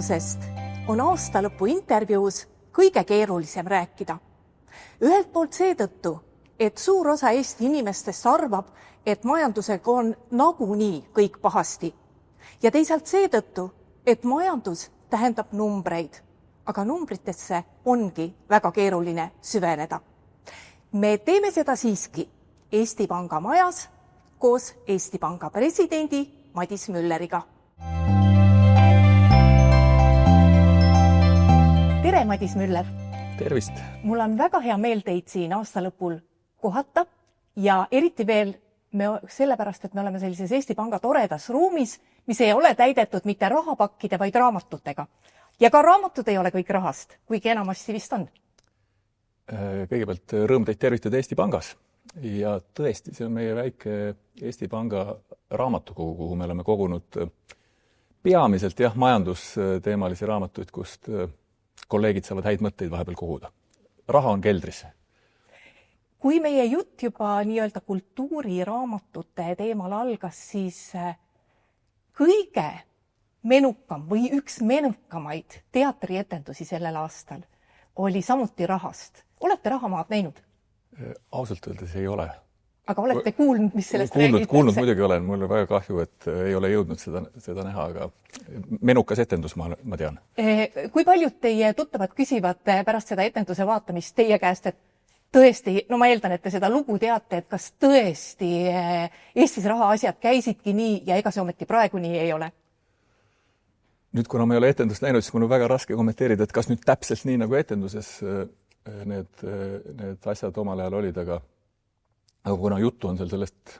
majandusest on aastalõpu intervjuus kõige keerulisem rääkida. Ühelt poolt seetõttu, et suur osa Eesti inimestest arvab, et majandusega on nagunii kõik pahasti. Ja teisalt seetõttu, et majandus tähendab numbreid, aga numbritesse ongi väga keeruline süveneda. Me teeme seda siiski Eesti Panga majas koos Eesti Panga presidendi Madis Mülleriga. Tere, Madis Müller! Tervist! Mul on väga hea meel teid siin aastalõpul kohata ja eriti veel sellepärast, et me oleme sellises Eesti Panga toredas ruumis, mis ei ole täidetud mitte rahapakkide, vaid raamatutega. Ja ka raamatud ei ole kõik rahast, kuigi enamasti vist on. Kõigepealt rõõm teid tervitada Eesti Pangas. Ja tõesti, see on meie väike Eesti Panga raamatukogu, kuhu me oleme kogunud peamiselt majandusteemalisi raamatuid, kust kolleegid saavad häid mõtteid vahepeal koguda. Raha on keldris. Kui meie jutt juba nii-öelda kultuuriraamatute teemal algas, siis kõige menukam või üks menukamaid teatrietendusi sellel aastal oli samuti rahast. Olete Rahamaad näinud? Ausalt öeldes ei ole. Aga olete kuulnud, mis sellest räägitakse? Kuulnud muidugi olen. Mul on väga kahju, et ei ole jõudnud seda näha, aga menukas etendus ma tean. Kui paljud teie tuttavad küsivad pärast seda etenduse vaatamist teie käest, et tõesti, ma eeldan, et te seda lugu teate, et kas tõesti Eestis rahaasjad käisidki nii ja ega see ometi praegu nii ei ole? Nüüd, kuna ma ei ole etendust näinud, siis mul on väga raske kommenteerida, et kas nüüd täpselt nii nagu etenduses need asjad omal ajal olid, aga kuna juttu on sellest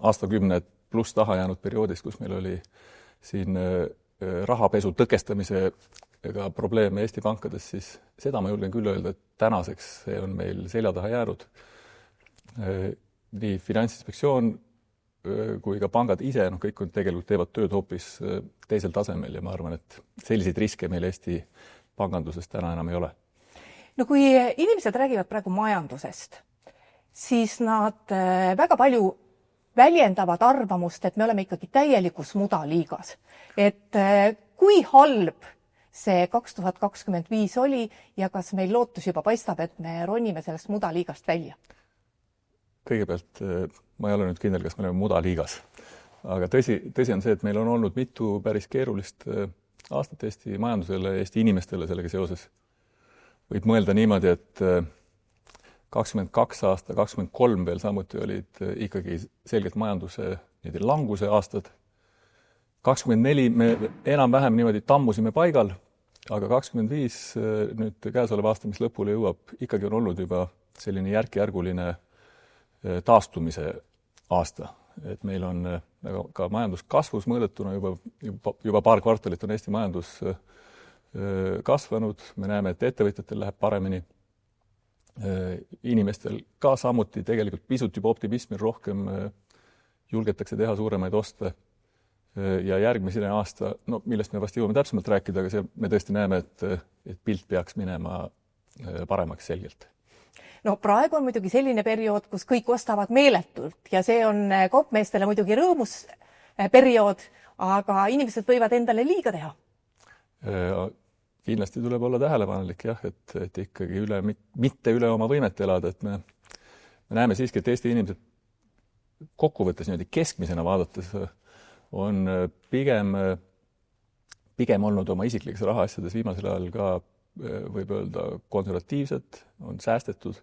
aastakümned pluss taha jäänud perioodist, kus meil oli siin rahapesu tõkestamisega probleeme Eesti pankades, siis seda ma julgen küll öelda, et tänaseks see on meil selja taha jäänud. Nii Finantsinspektsioon kui ka pangad ise, kõik tegelikult teevad tööd hoopis teisel tasemel ja ma arvan, et selliseid riske meil Eesti panganduses täna enam ei ole. No kui inimesed räägivad praegu majandusest, siis nad väga palju väljendavad arvamust, et me oleme ikkagi täielikus mudaliigas. Et kui halb see 2025 oli ja kas meil lootus juba paistab, et me ronime sellest mudaliigast välja? Kõigepealt ma ei ole nüüd kindel, kas me oleme mudaliigas. Aga tõsi on see, et meil on olnud mitu päris keerulist aastat Eesti majandusele, Eesti inimestele sellega seoses. Võib mõelda niimoodi, et 22 aasta, 23 veel samuti olid ikkagi selgelt majanduse languse aastad. 24 me enam-vähem niimoodi tammusime paigal, aga 25 nüüd käesoleva aasta, mis lõpule jõuab, ikkagi on olnud juba selline järk-järguline taastumise aasta. Et meil on ka majanduskasvus mõõdetuna juba paar kvartalit on Eesti majandus kasvanud. Me näeme, et ettevõtjatel läheb paremini. Inimestel ka samuti tegelikult pisut juba optimismil rohkem julgetakse teha suuremaid oste. Ja järgmisine aasta, millest me vast jõuame täpsemalt rääkida, aga me tõesti näeme, et pilt peaks minema paremaks selgelt. No praegu on muidugi selline periood, kus kõik ostavad meeletult ja see on kaupmeestele muidugi rõõmus periood, aga inimesed võivad endale liiga teha. Kindlasti tuleb olla tähelepanelik, et ikkagi mitte üle oma võimet elada, et me näeme siiski, et Eesti inimesed kokkuvõttes keskmisena vaadates on pigem olnud oma isiklikes rahaasjades viimasel ajal ka võib öelda konservatiivsed, on säästetud,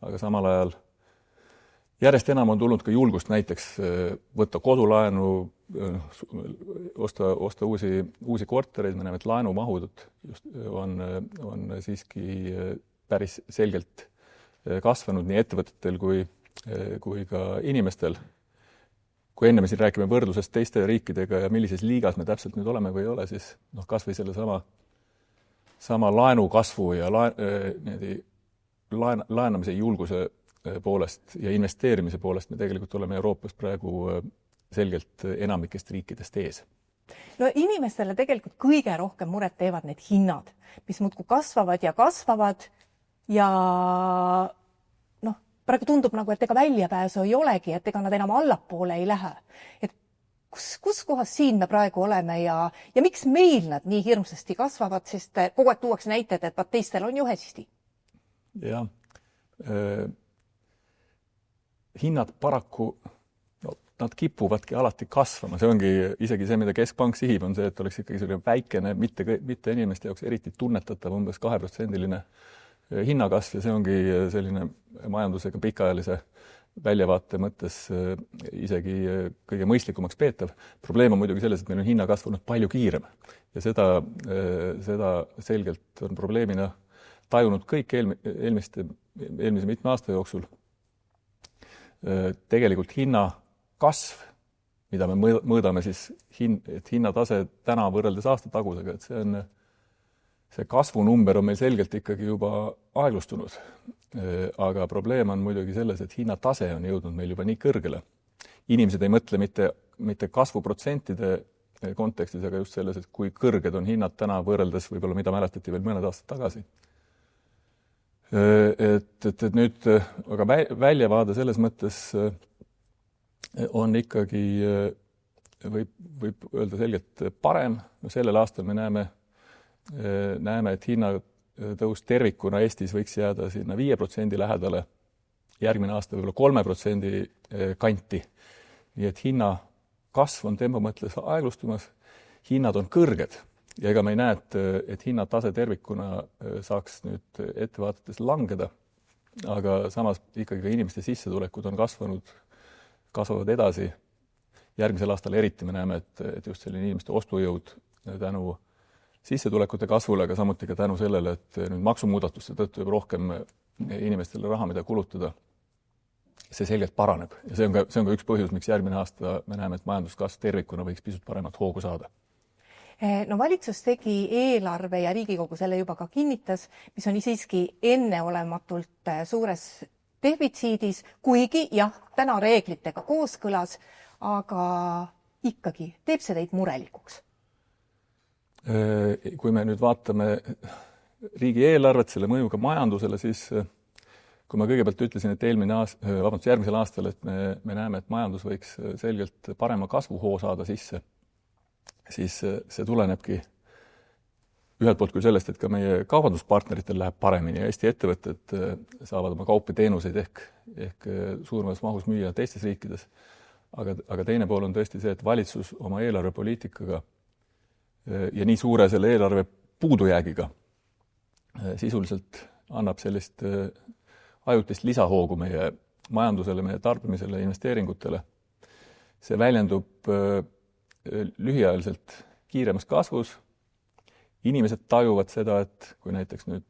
aga samal ajal järjest enam on tulnud ka julgust näiteks võtta kodulaenu, osta uusi kortereid. Me näeme, et laenumahud on siiski päris selgelt kasvanud nii ettevõtetel kui ka inimestel. Kui enne me siin räägime võrdlusest teiste riikidega ja millises liigas me täpselt nüüd oleme või ei ole, siis kas või selle sama laenu kasvu ja laenamise julguse poolest ja investeerimise poolest me tegelikult oleme Euroopas praegu selgelt enamikest riikidest ees. No inimestele tegelikult kõige rohkem muret teevad need hinnad, mis muudkui kasvavad ja praegu tundub nagu, et ega väljapääsu ei olegi, et ega nad enam allapoole ei lähe. Et kus kohas siin me praegu oleme ja miks meil nad nii hirmsasti kasvavad, sest kogu aeg tuuakse näited, et teistel on ju hästi? Jah. Hinnad paraku, nad kipuvadki alati kasvama. See ongi isegi see, mida Keskpank sihib, on see, et oleks ikkagi selline väikene, mitte inimeste jaoks eriti tunnetatav, umbes 2% hinnakasv ja see ongi selline majandusega pikaajalise väljavaate mõttes isegi kõige mõistlikumaks peetav. Probleem on muidugi selles, et meil on hinnakasv olnud palju kiirem ja seda selgelt on probleemina tajunud kõik eelmise mitme aasta jooksul. Tegelikult hinnakasv, mida me mõõdame siis, et hinnatase täna võrreldes aastatagusega, et see kasvunumber on meil selgelt ikkagi juba aeglustunud. Aga probleem on muidugi selles, et hinnatase on jõudnud meil juba nii kõrgele. Inimesed ei mõtle mitte kasvuprotsentide kontekstis, aga just selles, et kui kõrged on hinnad täna võrreldes võib-olla, mida mäletati veel mõned aastad tagasi. Et nüüd, aga väljavaade selles mõttes on ikkagi, võib öelda selgelt parem. Sellel aastal me näeme, et hinnatõus tervikuna Eestis võiks jääda sinna 5% lähedale, järgmine aasta võib-olla 3% kanti. Nii et hinna kasv on tempo mõttes aeglustumas, hinnad on kõrged. Ja ega me ei näe, et hinnatase tervikuna saaks nüüd ettevaadates langeda, aga samas ikkagi ka inimeste sissetulekud on kasvavad edasi. Järgmisel aastal eriti me näeme, et just selline inimeste ostujõud tänu sissetulekute kasvule, aga samuti ka tänu sellele, et nüüd maksumuudatuste tõttu juba rohkem inimestele raha, mida kulutada, see selgelt paraneb. Ja see on ka üks põhjus, miks järgmine aasta me näeme, et majanduskasv tervikuna võiks pisut paremat hoogu saada. No valitsus tegi eelarve ja Riigikogu selle juba ka kinnitas, mis on siiski enneolematult suures defitsiidis, kuigi jah, täna reeglitega kooskõlas, aga ikkagi teeb see teid murelikuks. Kui me nüüd vaatame riigieelarvet, selle mõjuga majandusele, siis kui ma kõigepealt ütlesin, et järgmisel aastal, et me näeme, et majandus võiks selgelt parema kasvuhoo saada sisse, siis see tulenebki ühelt poolt kui sellest, et ka meie kaubanduspartneritel läheb paremini ja Eesti ettevõtted saavad oma kaupi teenuseid ehk suuremas mahus müüa teistes riikides. Aga teine pool on tõesti see, et valitsus oma eelarvepoliitikaga ja nii suure selle eelarve puudujäägiga sisuliselt annab sellist ajutist lisahoogu meie majandusele, meie tarbimisele, investeeringutele. See väljendub lühiajaliselt kiiremas kasvus. Inimesed tajuvad seda, et kui näiteks nüüd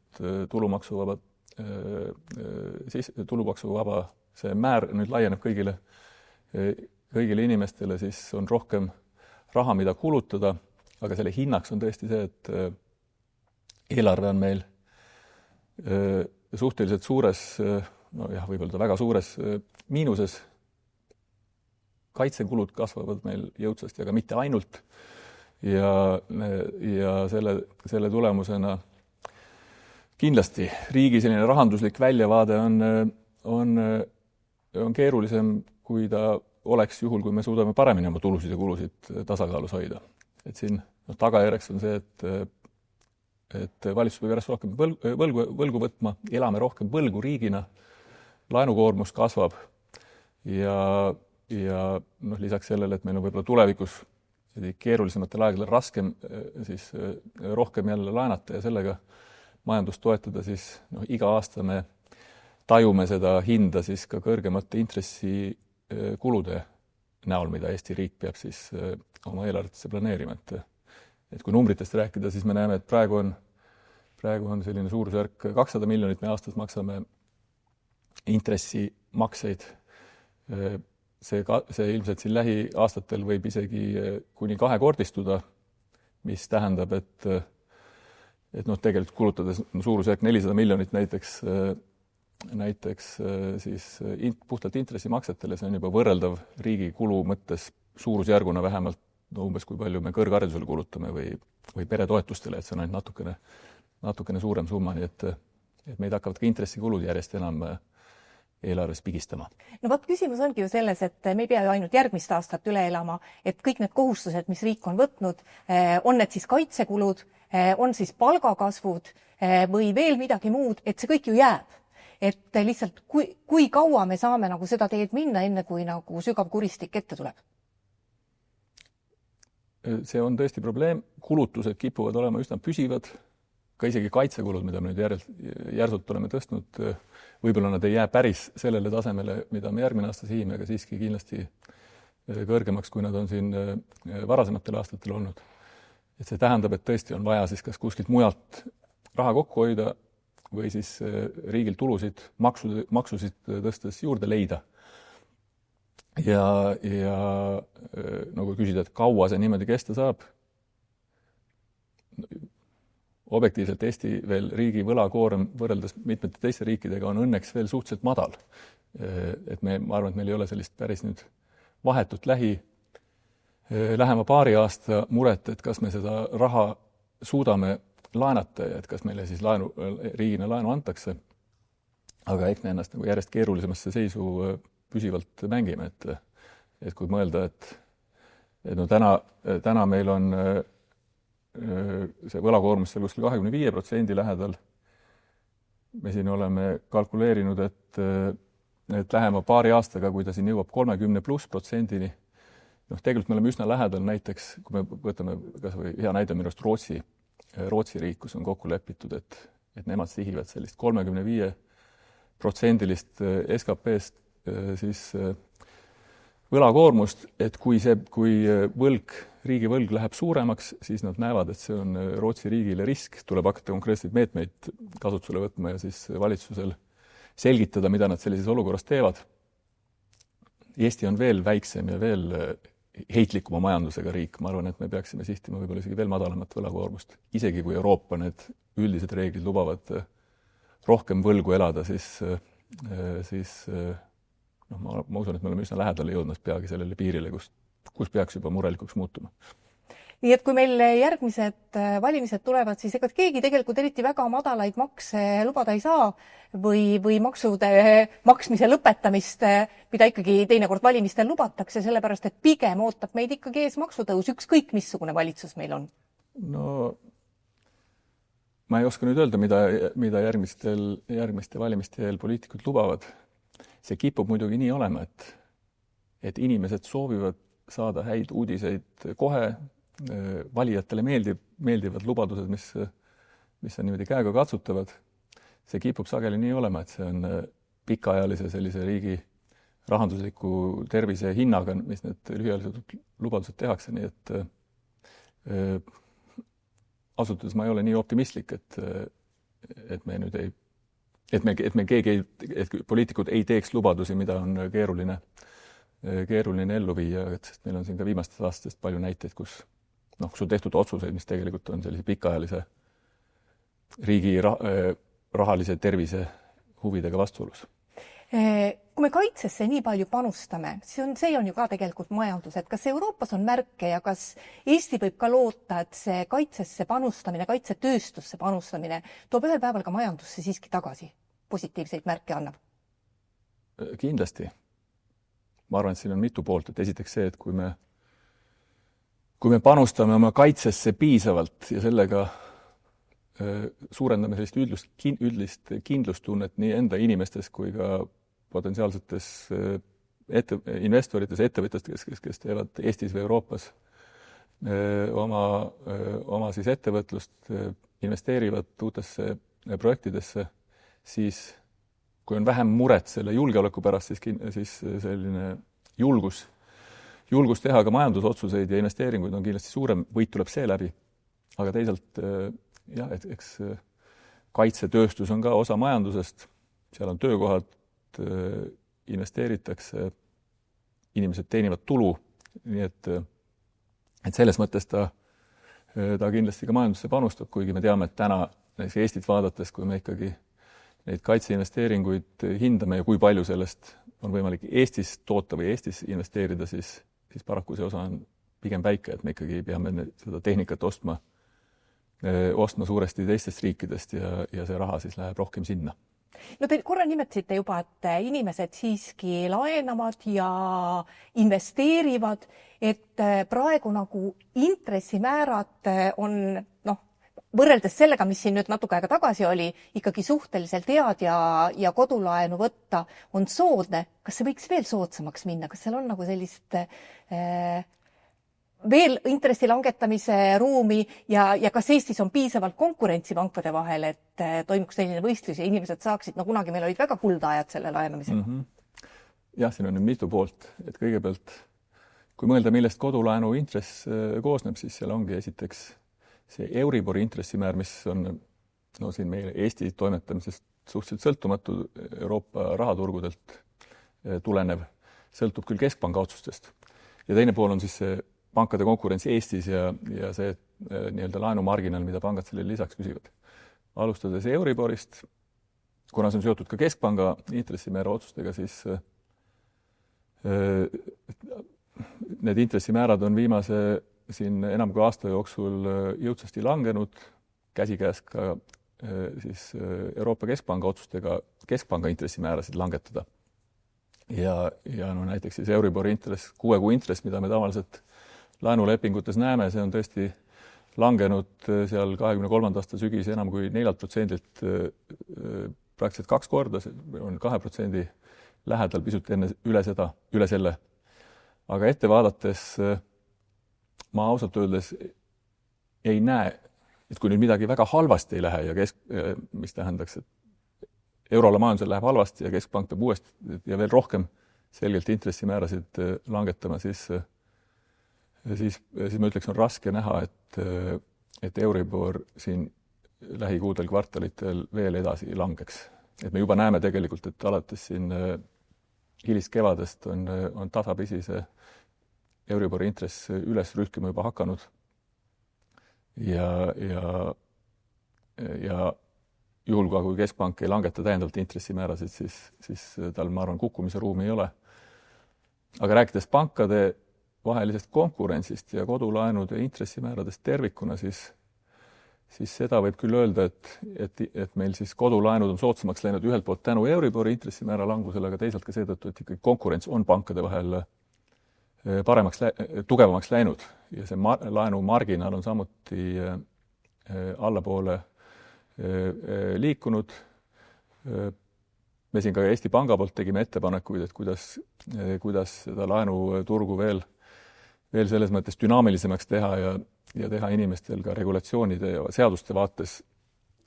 tulumaksuvaba see määr nüüd laieneb kõigile inimestele, siis on rohkem raha, mida kulutada, aga selle hinnaks on tõesti see, et eelarve on meil suhteliselt suures, võib-olla väga suures miinuses. Kaitsekulud kasvavad meil jõudsasti, aga mitte ainult. Ja selle tulemusena kindlasti riigi selline rahanduslik väljavaade on keerulisem, kui ta oleks juhul, kui me suudame paremini oma tulusid ja kulusid tasakaalus hoida. Et siin tagajärjeks on see, et valitsus peab järjest rohkem võlgu võtma, elame rohkem võlgu riigina, laenukoormus kasvab ja lisaks sellele, et meil on võib-olla tulevikus keerulisematel aegadel raskem siis rohkem jälle laenata ja sellega majandust toetada, siis iga aasta me tajume seda hinda siis ka kõrgemate intressikulude näol, mida Eesti riik peab siis oma eelarvetesse planeerima. Et kui numbritest rääkida, siis me näeme, et praegu on selline suurusjärk 200 miljonit me aastas maksame intressimakseid. See ilmselt siin lähiaastatel võib isegi kuni 2-kordistuda, mis tähendab, et tegelikult kulutades suurusjärk 400 miljonit näiteks siis puhtalt intressimaksetele, see on juba võrreldav riigi kulu mõttes suurusjärguna vähemalt umbes kui palju me kõrgharidusele kulutame või peretoetustele, et see on ainult natukene suurem summa, nii et meid hakkavad ka intressikulud järjest enam eelarves pigistama. No vot, küsimus ongi ju selles, et me ei pea ju ainult järgmist aastat üle elama, et kõik need kohustused, mis riik on võtnud, on need siis kaitsekulud, on siis palgakasvud või veel midagi muud, et see kõik ju jääb. Et lihtsalt kui kaua me saame nagu seda teed minna, enne kui nagu sügav kuristik ette tuleb? See on tõesti probleem. Kulutused kipuvad olema üsna püsivad. Ka isegi kaitsekulud, mida me nüüd järsult oleme tõstnud, võib-olla nad ei jää päris sellele tasemele, mida me järgmine aasta sihime, aga siiski kindlasti kõrgemaks, kui nad on siin varasematel aastatel olnud. Et see tähendab, et tõesti on vaja siis kas kuskilt mujalt raha kokku hoida või siis riigil tulusid, maksusid tõstes juurde leida. Ja nagu küsida, et kaua see niimoodi kesta saab, objektiivselt Eesti veel riigi võlakoorem võrreldes mitmete teiste riikidega on õnneks veel suhteliselt madal. Et ma arvan, et meil ei ole sellist päris nüüd vahetut lähema paari aasta muret, et kas me seda raha suudame laenata ja et kas meile siis riigina laenu antakse. Aga eks me ennast nagu järjest keerulisemasse seisu püsivalt mängime, et kui mõelda, et no täna meil on see võlakoormus seal kuskil 25% lähedal. Me siin oleme kalkuleerinud, et lähema paari aastaga, kui ta siin jõuab 30+%, tegelikult me oleme üsna lähedal näiteks, kui me võtame kas või hea näide minu arust Rootsi riik, kus on kokku lepitud, et nemad sihivad sellist 35% SKP-st siis võlakoormust, et kui riigi võlg läheb suuremaks, siis nad näevad, et see on Rootsi riigile risk, tuleb hakata konkreetseid meetmeid kasutusele võtma ja siis valitsusel selgitada, mida nad sellises olukorras teevad. Eesti on veel väiksem ja veel heitlikuma majandusega riik. Ma arvan, et me peaksime sihtima võib-olla isegi veel madalamat võlakoormust. Isegi kui Euroopa need üldised reeglid lubavad rohkem võlgu elada, siis ma usun, et me oleme üsna lähedale jõudmas peagi sellele piirile, kus peaks juba murelikuks muutuma. Nii et kui meil järgmised valimised tulevad, siis ega keegi tegelikult eriti väga madalaid makse lubada ei saa või maksude maksmise lõpetamist, mida ikkagi teinekord valimistel lubatakse, sellepärast et pigem ootab meid ikkagi ees maksutõus, ükskõik missugune valitsus meil on. No ma ei oska nüüd öelda, mida järgmiste valimiste eel poliitikud lubavad. See kipub muidugi nii olema, et inimesed soovivad saada häid uudiseid kohe, valijatele meeldivad lubadused, mis on niimoodi käega katsutavad. See kipub sageli nii olema, et see on pikaajalise sellise riigi rahandusliku tervise hinnaga, mis need lühiajalised lubadused tehakse, nii et asutades ma ei ole nii optimistlik, et me nüüd et poliitikud ei teeks lubadusi, mida on keeruline ellu viia, sest meil on siin ka viimastest aastast palju näiteid, kus on tehtud otsuseid, mis tegelikult on sellise pikaajalise riigi rahalise tervise huvidega vastuolus. Kui me kaitsesse nii palju panustame, see on ju ka tegelikult majandus, et kas Euroopas on märke ja kas Eesti võib ka loota, et see kaitsesse panustamine, kaitsetööstusse panustamine toob ühel päeval ka majandusse siiski tagasi, positiivseid märke annab? Kindlasti. Ma arvan, et siin on mitu poolt, et esiteks see, et kui me panustame oma kaitsesse piisavalt ja sellega suurendame sellist üldist kindlustunnet nii enda inimestes kui ka potentsiaalsetes investorites, ettevõtjatest, kes teevad Eestis või Euroopas oma siis ettevõtlust, investeerivad uutesse projektidesse, siis kui on vähem muret selle julgeoleku pärast, siis selline julgus teha ka majandusotsuseid ja investeeringuid on kindlasti suurem, võit tuleb see läbi. Aga teisalt, eks kaitsetööstus on ka osa majandusest, seal on töökohad, investeeritakse, inimesed teenivad tulu, nii et selles mõttes ta kindlasti ka majandusse panustab, kuigi me teame, et täna Eestit vaadates, kui me ikkagi neid kaitseinvesteeringuid hindame ja kui palju sellest on võimalik Eestis toota või Eestis investeerida, siis paraku see osa on pigem väike, et me ikkagi peame seda tehnikat ostma suuresti teistest riikidest ja see raha siis läheb rohkem sinna. No te korra nimetasite juba, et inimesed siiski laenavad ja investeerivad, et praegu nagu intressimäärad on võrreldes sellega, mis siin nüüd natuke aega tagasi oli, ikkagi suhteliselt head ja kodulaenu võtta on soodne. Kas see võiks veel soodsamaks minna? Kas seal on nagu sellist veel intressi langetamise ruumi ja kas Eestis on piisavalt konkurentsi pankade vahel, et toimuks selline võistlus ja inimesed saaksid, kunagi meil olid väga kuldajad selle laenamisega? Jah, siin on nüüd mitu poolt. Et kõigepealt, kui mõelda, millest kodulaenu intress koosneb, siis seal ongi esiteks see Euribori intressimäär, mis on siin meie Eesti toimetamisest suhteliselt sõltumatu Euroopa rahaturgudelt tulenev, sõltub küll keskpanga otsustest. Ja teine pool on siis see pankade konkurents Eestis ja see nii-öelda laenumarginal, mida pangad sellele lisaks küsivad. Alustades Euriborist, kuna see on seotud ka keskpanga intressimäära otsustega, siis need intressimäärad on viimase siin enam kui aasta jooksul jõudsasti langenud, käsikäes ka siis Euroopa Keskpanga otsustega keskpanga intressimäärasid langetada. Ja näiteks siis Euribori intress, 6 kuu intress, mida me tavaliselt laenulepingutes näeme, see on tõesti langenud seal 23. aasta sügis enam kui 4%-lt praktiliselt 2 korda, see on 2% lähedal, pisut üle selle. Aga ette vaadates ma ausalt öeldes ei näe, et kui nüüd midagi väga halvasti ei lähe ja mis tähendaks, et euroala majandusel läheb halvasti ja keskpank peab uuesti ja veel rohkem selgelt intressimäärasid langetama, siis ma ütleks, on raske näha, et Euribor siin lähikuudel kvartalitel veel edasi langeks. Et me juba näeme tegelikult, et alates siin hiliskevadest on tasapisi see Euribori intress üles rühkima juba hakanud. Ja juhul, kui keskpank ei langeta täiendavalt intressimäärasid, siis tal, ma arvan, kukkumise ruumi ei ole. Aga rääkides pankade vahelisest konkurentsist ja kodulaenude intressimääradest tervikuna, siis seda võib küll öelda, et meil siis kodulaenud on soodsamaks läinud ühelt poolt tänu Euribori intressimäära langusele, aga teisalt ka seetõttu, et ikkagi konkurents on pankade vahel tugevamaks läinud ja see laenumarginaal on samuti allapoole liikunud. Me siin ka Eesti Panga poolt tegime ettepanekuid, et kuidas seda laenuturgu veel selles mõttes dünaamilisemaks teha ja teha inimestel ka regulatsioonide ja seaduste vaates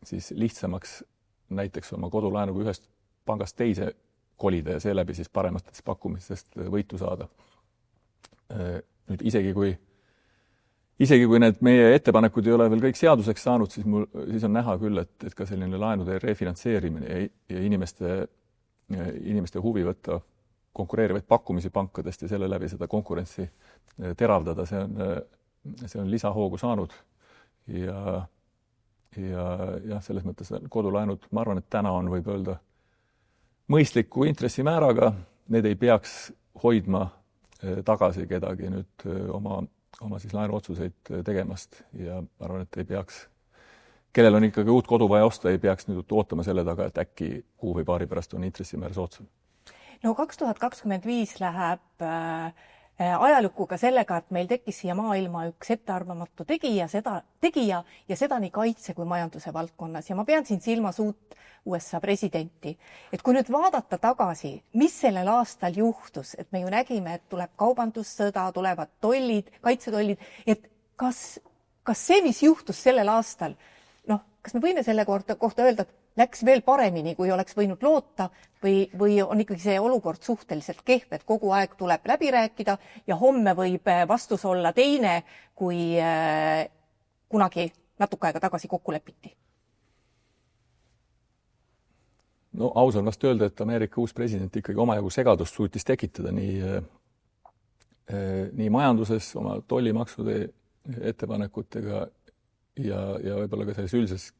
siis lihtsamaks näiteks oma kodulaenuga ühest pangast teise kolida ja seeläbi siis parematest pakkumistest võitu saada. Nüüd isegi kui need meie ettepanekud ei ole veel kõik seaduseks saanud, siis on näha küll, et ka selline laenude refinantseerimine ja inimeste huvi võtta konkureerivaid pakkumisi pankadest ja selle läbi seda konkurentsi teravdada, see on lisahoogu saanud ja selles mõttes kodulaenud, ma arvan, et täna on, võib öelda, mõistliku intressimääraga, need ei peaks hoidma tagasi kedagi nüüd oma siis laenuotsuseid tegemast ja ma arvan, et ei peaks, kellel on ikkagi uut kodu vaja osta, ei peaks nüüd ootama selle taga, et äkki kuu või paari pärast on intressimäär soodsam. No 2025 läheb ajalukku ka sellega, et meil tekkis siia maailma üks ettearvamatu tegija ja seda nii kaitse kui majanduse valdkonnas. Ja ma pean siin silmas uut USA presidenti. Et kui nüüd vaadata tagasi, mis sellel aastal juhtus, et me ju nägime, et tuleb kaubandussõda, tulevad tollid, kaitsetollid, et kas see, mis juhtus sellel aastal, kas me võime selle kohta öelda, et läks veel paremini, kui oleks võinud loota või on ikkagi see olukord suhteliselt kehv, et kogu aeg tuleb läbi rääkida ja homme võib vastus olla teine, kui kunagi natuke aega tagasi kokku lepiti? No aus on vast öelda, et Ameerika uus president ikkagi omajagu segadust suutis tekitada nii majanduses oma tollimaksude ettepanekutega ja võib-olla ka selles üldises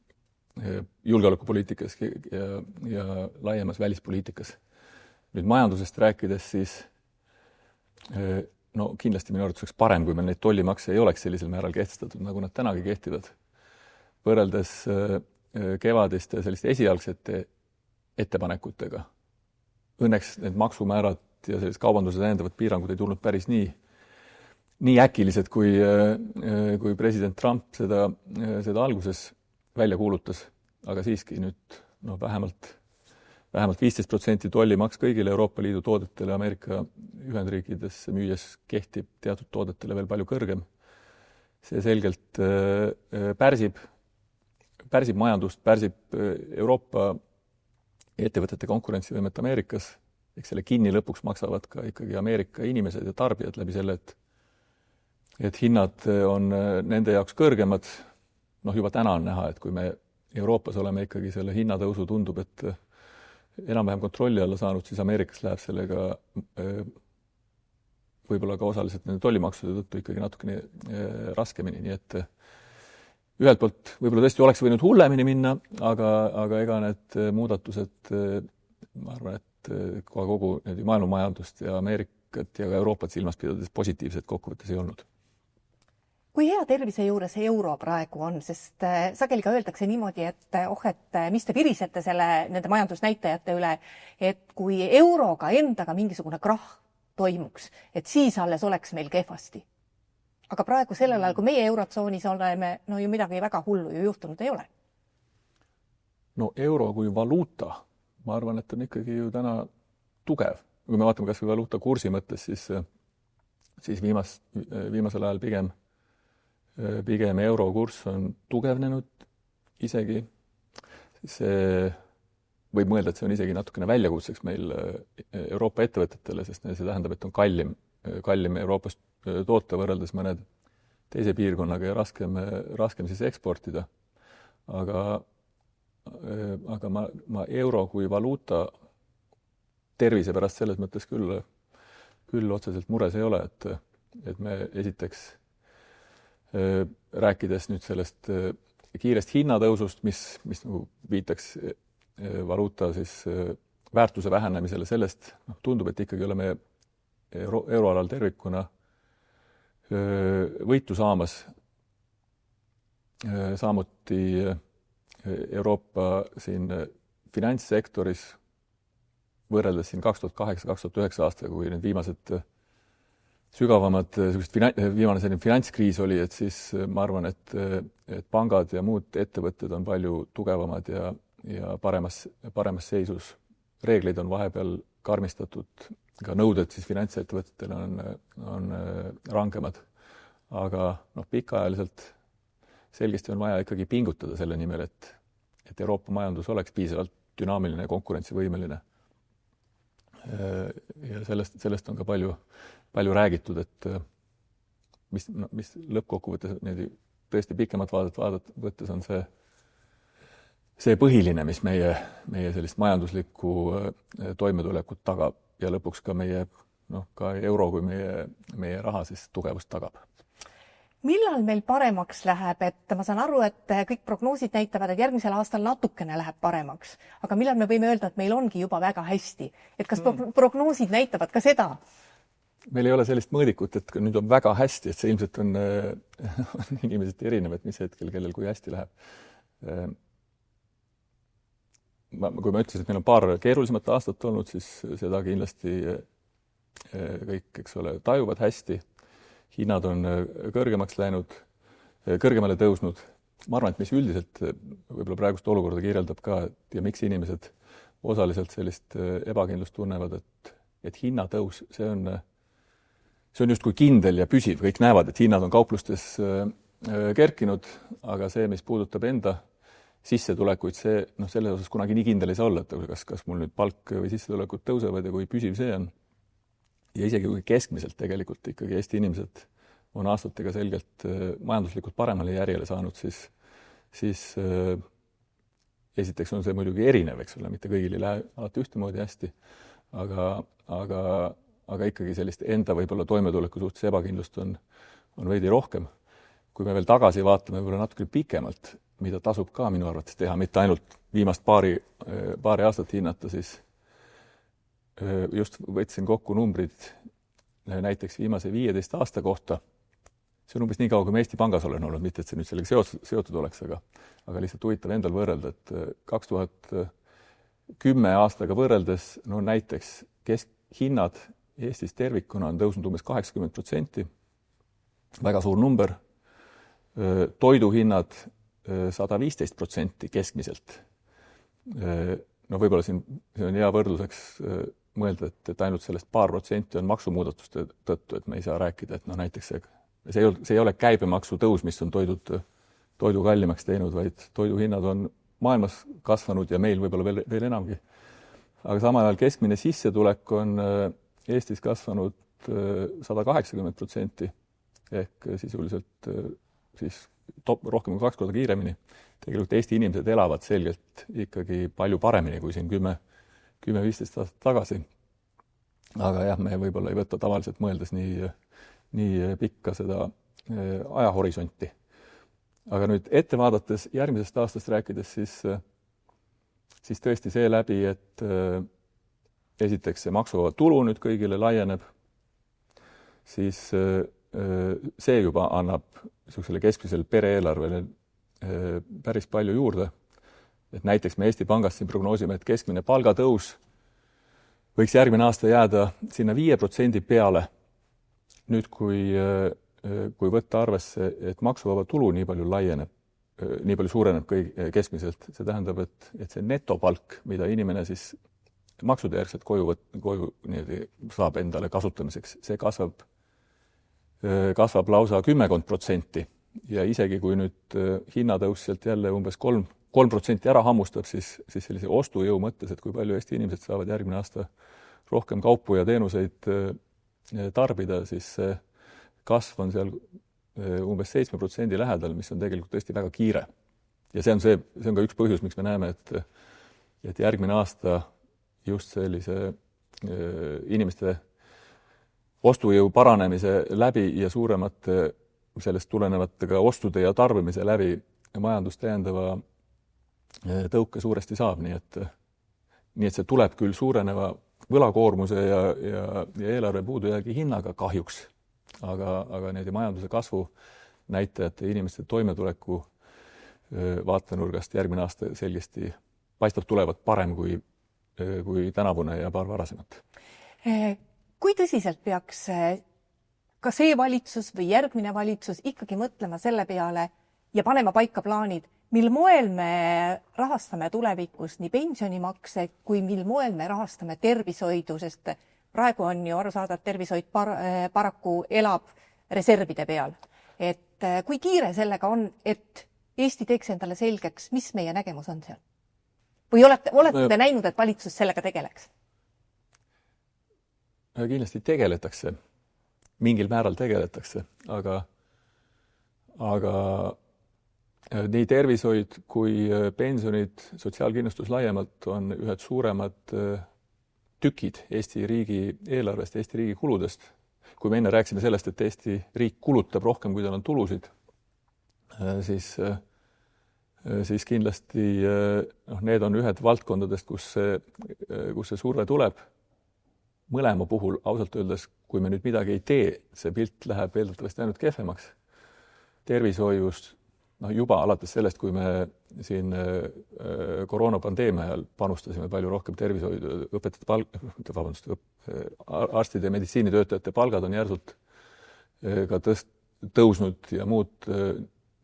julgeolekupoliitikas ja laiemas välispoliitikas. Nüüd majandusest rääkides, siis kindlasti minu arvates oleks parem, kui meil neid tollimakse ei oleks sellisel määral kehtestatud, nagu nad tänagi kehtivad. Võrreldes kevadiste selliste esialgsete ettepanekutega. Õnneks need maksumäärad ja sellised kaubanduse täiendavad piirangud ei tulnud päris nii äkilised, kui president Trump seda alguses välja kuulutas, aga siiski nüüd vähemalt 15% tollimaks kõigile Euroopa Liidu toodetele Ameerika Ühendriikidesse müües kehtib teatud toodetele veel palju kõrgem. See selgelt pärsib majandust, pärsib Euroopa ettevõtete konkurentsivõimet Ameerikas. Eks selle kinni lõpuks maksavad ka ikkagi Ameerika inimesed ja tarbijad läbi selle, et hinnad on nende jaoks kõrgemad. Juba täna on näha, et kui me Euroopas oleme ikkagi selle hinnatõusu tundub, et enam-vähem kontrolli alla saanud, siis Ameerikas läheb sellega võib-olla ka osaliselt nende tollimaksude tõttu ikkagi natukene raskemini. Nii et ühelt poolt võib-olla tõesti oleks võinud hullemini minna, aga ega need muudatused, ma arvan, et kogu maailmamajandust ja Ameerikat ja ka Euroopat silmas pidades positiivsed kokkuvõttes ei olnud. Kui hea tervise juures euro praegu on, sest sageli ka öeldakse niimoodi, et mis te virisete nende majandusnäitajate üle, et kui euroga endaga mingisugune krahh toimuks, et siis alles oleks meil kehvasti. Aga praegu sellel ajal, kui meie eurotsoonis oleme, ju midagi väga hullu ju juhtunud ei ole. Euro kui valuuta, ma arvan, et on ikkagi ju täna tugev. Kui me vaatame kas või valuuta kursi mõttes, siis viimasel ajal pigem euro kurss on tugevnenud isegi. See võib mõelda, et see on isegi natukene väljakutseks meil Euroopa ettevõtetele, sest see tähendab, et on kallim Euroopas toota võrreldes mõned teise piirkonnaga ja raskem siis eksportida. Aga ma euro kui valuuta tervise pärast selles mõttes küll otseselt mures ei ole, et me esiteks rääkides nüüd sellest kiirest hinnatõusust, mis nagu viitaks valuuta siis väärtuse vähenemisele, sellest tundub, et ikkagi oleme euroalal tervikuna võitu saamas. Samuti Euroopa siin finantssektoris võrreldes siin 2008-2009 aastaga, kui need viimased sügavamad, viimane selline finantskriis oli, et siis ma arvan, et pangad ja muud ettevõtted on palju tugevamad ja paremas seisus. Reegleid on vahepeal karmistatud, ka nõuded siis finantsettevõtetele on rangemad. Aga pikaajaliselt selgesti on vaja ikkagi pingutada selle nimel, et Euroopa majandus oleks piisavalt dünaamiline ja konkurentsivõimeline. Ja sellest on ka palju räägitud, et mis lõppkokkuvõttes tõesti pikemat vaadet võttes on see põhiline, mis meie sellist majanduslikku toimetulekut tagab ja lõpuks ka ka euro kui meie raha siis tugevust tagab. Millal meil paremaks läheb, et ma saan aru, et kõik prognoosid näitavad, et järgmisel aastal natukene läheb paremaks, aga millal me võime öelda, et meil ongi juba väga hästi? Et kas prognoosid näitavad ka seda? Meil ei ole sellist mõõdikut, et nüüd on väga hästi, et see ilmselt on inimesed erinev, et mis hetkel, kellel kui hästi läheb. Kui ma ütlesin, et meil on paar keerulisemat aastat olnud, siis seda kindlasti kõik, eks ole, tajuvad hästi. Hinnad on kõrgemaks läinud, kõrgemale tõusnud. Ma arvan, et mis üldiselt võib-olla praegust olukorda kirjeldab ka, ja miks inimesed osaliselt sellist ebakindlust tunnevad, et hinnatõus, see on justkui kindel ja püsiv. Kõik näevad, et hinnad on kauplustes kerkinud, aga see, mis puudutab enda sissetulekuid, selles osas kunagi nii kindel ei saa olla, et kas mul nüüd palk või sissetulekud tõusevad ja kui püsiv see on. Ja isegi kui keskmiselt tegelikult ikkagi Eesti inimesed on aastatega selgelt majanduslikult paremale järjele saanud, siis esiteks on see muidugi erinev, eks ole, mitte kõigil ei lähe alati ühtemoodi hästi, aga ikkagi sellist enda võib-olla toimetuleku suhtes ebakindlust on veidi rohkem. Kui me veel tagasi vaatame võib-olla natuke pikemalt, mida tasub ka minu arvates teha, mitte ainult viimast paari aastat hinnata, siis just võtsin kokku numbrid näiteks viimase 15 aasta kohta. See on umbes nii kaua, kui me Eesti Pangas olen olnud, mitte et see nüüd sellega seotud oleks, aga lihtsalt huvitav endal võrrelda, et 10 aastaga võrreldes, no näiteks keskhinnad Eestis tervikuna on tõusnud umbes 80%, väga suur number, toiduhinnad 115% keskmiselt. No võib-olla siin on hea võrdluseks mõelda, et ainult sellest 2% on maksumuudatuste tõttu, et me ei saa rääkida, et näiteks see ei ole käibemaksu tõus, mis on toidu kallimaks teinud, vaid toiduhinnad on maailmas kasvanud ja meil võib-olla veel enamgi. Aga samal ajal keskmine sissetulek on Eestis kasvanud 180% ehk sisuliselt siis rohkem kui 2 korda kiiremini. Tegelikult Eesti inimesed elavad selgelt ikkagi palju paremini kui siin 10-15 aastat tagasi. Aga jah, me võib-olla ei võta tavaliselt mõeldes nii pikka seda ajahorisonti. Aga nüüd ette vaadates järgmisest aastast rääkides, siis tõesti see läbi, et esiteks see maksuvaba tulu nüüd kõigile laieneb, siis see juba annab niisugusele keskmisele pereeelarvele päris palju juurde. Et näiteks me Eesti Pangast siin prognoosime, et keskmine palgatõus võiks järgmine aasta jääda sinna 5% peale. Nüüd, kui võtta arvesse, et maksuvaba tulu nii palju laieneb, nii palju suureneb keskmiselt, see tähendab, et see netopalk, mida inimene siis maksude järgselt koju saab endale kasutamiseks, see kasvab lausa 10% ja isegi kui nüüd hinnatõus sealt jälle umbes 3% ära hammustab, siis sellise ostujõu mõttes, et kui palju Eesti inimesed saavad järgmine aasta rohkem kaupu ja teenuseid tarbida, siis kasv on seal umbes 7% lähedal, mis on tegelikult tõesti väga kiire. Ja see on ka üks põhjus, miks me näeme, et järgmine aasta just sellise inimeste ostujõu paranemise läbi ja suuremate sellest tulenevate ka ostude ja tarbimise läbi majandus täiendava tõuke suuresti saab, nii et see tuleb küll suureneva võlakoormuse ja eelarve puudujäägi hinnaga kahjuks, aga need majanduse kasvu näitajate inimeste toimetuleku vaatenurgast järgmine aasta selgesti paistab tulevat parem kui tänavune ja paar varasemat. Kui tõsiselt peaks ka see valitsus või järgmine valitsus ikkagi mõtlema selle peale ja panema paika plaanid, mil moel me rahastame tulevikus nii pensionimakse, kui mil moel me rahastame tervishoidu, sest praegu on ju aru saada, et tervishoid paraku elab reservide peal. Et kui kiire sellega on, et Eesti teeks endale selgeks, mis meie nägemus on seal? Või olete näinud, et valitsus sellega tegeleks? Kindlasti tegeletakse. Mingil määral tegeletakse, aga nii tervishoid kui pensionid, sotsiaalkindlustus laiemalt on ühed suuremad tükid Eesti riigi eelarvest, Eesti riigi kuludest. Kui me enne rääkisime sellest, et Eesti riik kulutab rohkem, kui tal on tulusid, siis kindlasti need on ühed valdkondadest, kus see surve tuleb. Mõlema puhul ausalt öeldes, kui me nüüd midagi ei tee, see pilt läheb eeldatavasti ainult kehvemaks. Tervishoiust, juba alates sellest, kui me siin koroonapandeemia ajal panustasime palju rohkem tervishoidu, arstide ja meditsiinitöötajate palgad on järsult ka tõusnud ja muud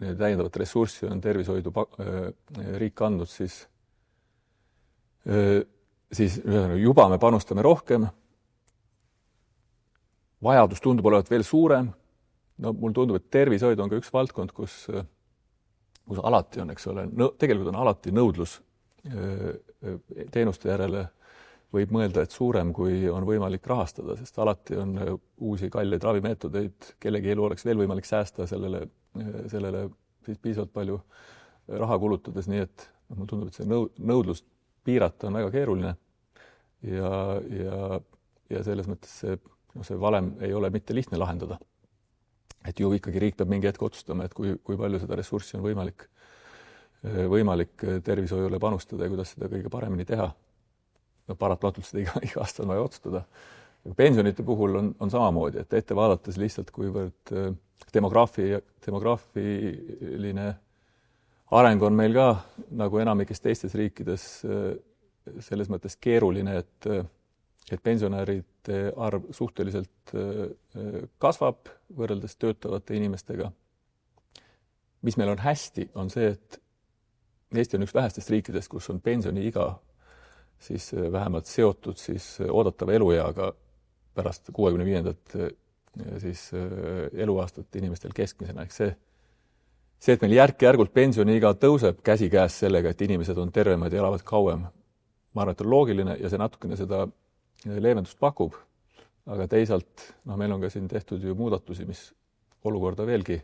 täiendavat ressurssi on tervishoidu riik andnud, siis juba me panustame rohkem. Vajadus tundub olevat veel suurem. No, mul tundub, et tervishoid on ka üks valdkond, kus alati on, eks ole, tegelikult on alati nõudlus teenuste järele võib mõelda, et suurem, kui on võimalik rahastada, sest alati on uusi kalleid ravimeetodeid, kellegi elu oleks veel võimalik säästa sellele siis piisavalt palju raha kulutades, nii et mul tundub, et see nõudlust piirata on väga keeruline ja selles mõttes see valem ei ole mitte lihtne lahendada. Et ju ikkagi riik peab mingi hetk otsustama, et kui palju seda ressurssi on võimalik tervishoiule panustada ja kuidas seda kõige paremini teha. No paratamatult seda iga aasta on vaja otsustada. Pensionite puhul on samamoodi, et ette vaadates lihtsalt kuivõrd demograafiline areng on meil ka, nagu enamikes teistes riikides, selles mõttes keeruline, et pensionäride arv suhteliselt kasvab võrreldes töötavate inimestega. Mis meil on hästi, on see, et Eesti on üks vähestest riikidest, kus on pensioniiga siis vähemalt seotud siis oodatava elueaga pärast 65. siis eluaastat inimestel keskmisena. Ehk see, et meil järk-järgult pensioniiga tõuseb käsikäes sellega, et inimesed on tervemad ja elavad kauem. Ma arvan, et on loogiline ja see natukene seda leevendust pakub. Aga teisalt, meil on ka siin tehtud ju muudatusi, mis olukorda veelgi,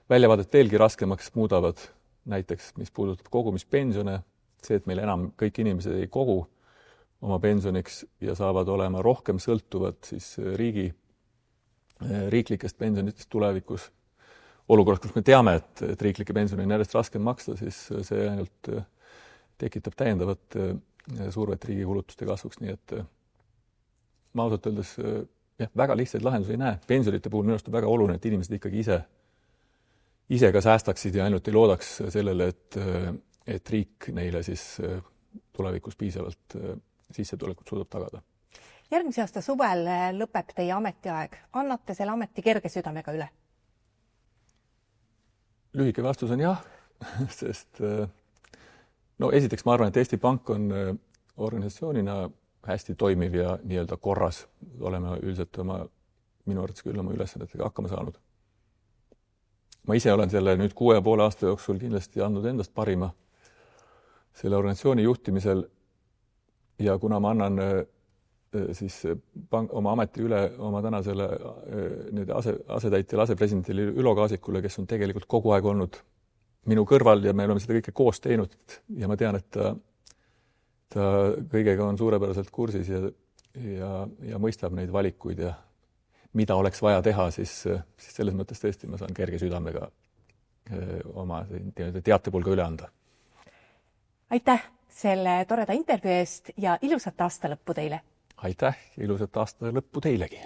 väljavaadet veelgi raskemaks muudavad. Näiteks, mis puudutab kogumispensione, see, et meil enam kõik inimesed ei kogu oma pensioniks ja saavad olema rohkem sõltuvad siis riiklikest pensionitest tulevikus. Olukorras, kus me teame, et riiklike pensioni on järjest raskem maksta, siis see ainult tekitab täiendavat survet riigi kulutuste kasvuks. Nii et ma ausalt öeldes väga lihtsaid lahendusi ei näe. Pensionite puhul minu arust on väga oluline, et inimesed ikkagi ise ka säästaksid ja ainult ei loodaks sellele, et riik neile siis tulevikus piisavalt sissetulekut suudab tagada. Järgmise aasta suvel lõpeb teie ametiaeg. Annate selle ameti kerge südamega üle? Lühike vastus on jah, sest esiteks ma arvan, et Eesti Pank on organisatsioonina hästi toimiv ja nii-öelda korras. Oleme üldiselt minu arvates küll oma ülesannetega hakkama saanud. Ma ise olen selle nüüd 6,5 aasta jooksul kindlasti andnud endast parima selle organisatsiooni juhtimisel ja kuna ma annan siis oma ameti üle oma tänasele asetäitjale, asepresidendile Ülo Kaasikule, kes on tegelikult kogu aeg olnud minu kõrval ja me oleme seda kõike koos teinud ja ma tean, et ta kõigega on suurepäraselt kursis ja mõistab neid valikuid ja mida oleks vaja teha, siis selles mõttes tõesti ma saan kerge südamega oma teatepulga üle anda. Aitäh selle toreda intervjuu eest ja ilusat aasta lõppu teile! Aitäh ja ilusat aasta lõppu teilegi!